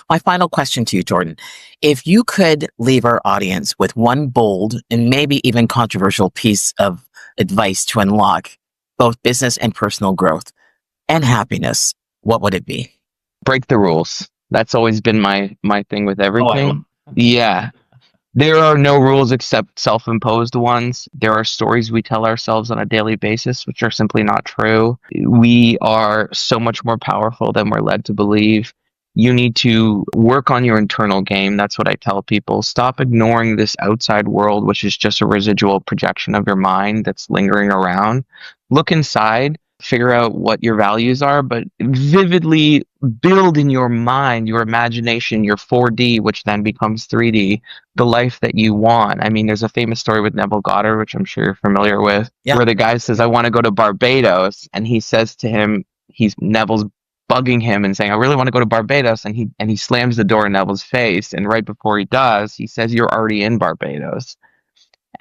My final question to you, Jordan, if you could leave our audience with one bold and maybe even controversial piece of advice to unlock both business and personal growth and happiness, what would it be? Break the rules. That's always been my thing with Oh, I love everything. Yeah. There are no rules except self-imposed ones. There are stories we tell ourselves on a daily basis, which are simply not true. We are so much more powerful than we're led to believe. You need to work on your internal game. That's what I tell people. Stop ignoring this outside world, which is just a residual projection of your mind that's lingering around. Look inside, figure out what your values are, but vividly build in your mind, your imagination, your 4D, which then becomes 3D, the life that you want. I mean, there's a famous story with Neville Goddard, which I'm sure you're familiar with, Yeah. where the guy says, I want to go to Barbados. And he says to him, Neville's bugging him and saying, I really want to go to Barbados. And he slams the door in Neville's face. And right before he does, he says, you're already in Barbados.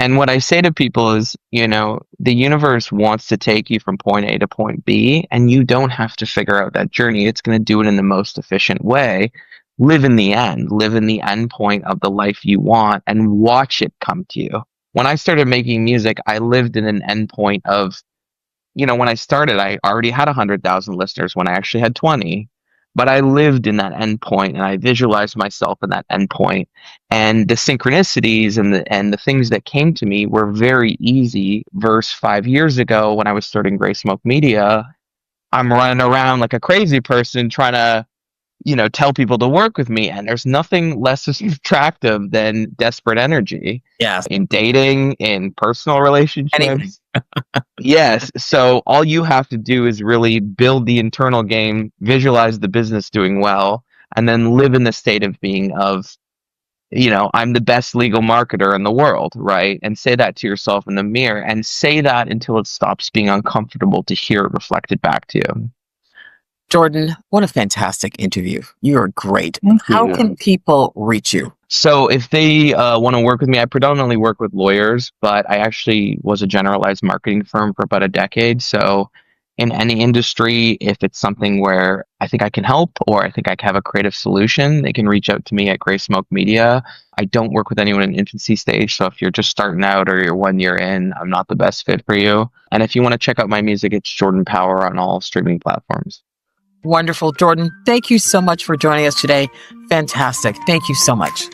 And what I say to people is, the universe wants to take you from point A to point B, and you don't have to figure out that journey. It's going to do it in the most efficient way. Live in the end point of the life you want, and watch it come to you. When I started making music, I lived in an end point of, when I started, I already had 100,000 listeners when I actually had 20. But I lived in that endpoint, and I visualized myself in that endpoint. And the synchronicities and the things that came to me were very easy. Versus 5 years ago, when I was starting Gray Smoke Media, I'm running around like a crazy person trying to, tell people to work with me. And there's nothing less attractive than desperate energy. Yes. In dating, in personal relationships. Anything. Yes. So all you have to do is really build the internal game, visualize the business doing well, and then live in the state of being of, I'm the best legal marketer in the world, right? And say that to yourself in the mirror, and say that until it stops being uncomfortable to hear it reflected back to you. Jordan, what a fantastic interview. You are great. Thank How you. can people reach you? So if they want to work with me, I predominantly work with lawyers, but I actually was a generalized marketing firm for about a decade. So in any industry, if it's something where I think I can help or I think I have a creative solution, they can reach out to me at Gray Smoke Media. I don't work with anyone in infancy stage. So if you're just starting out or you're 1 year in, I'm not the best fit for you. And if you want to check out my music, it's Jordan Power on all streaming platforms. Wonderful, Jordan. Thank you so much for joining us today. Fantastic. Thank you so much.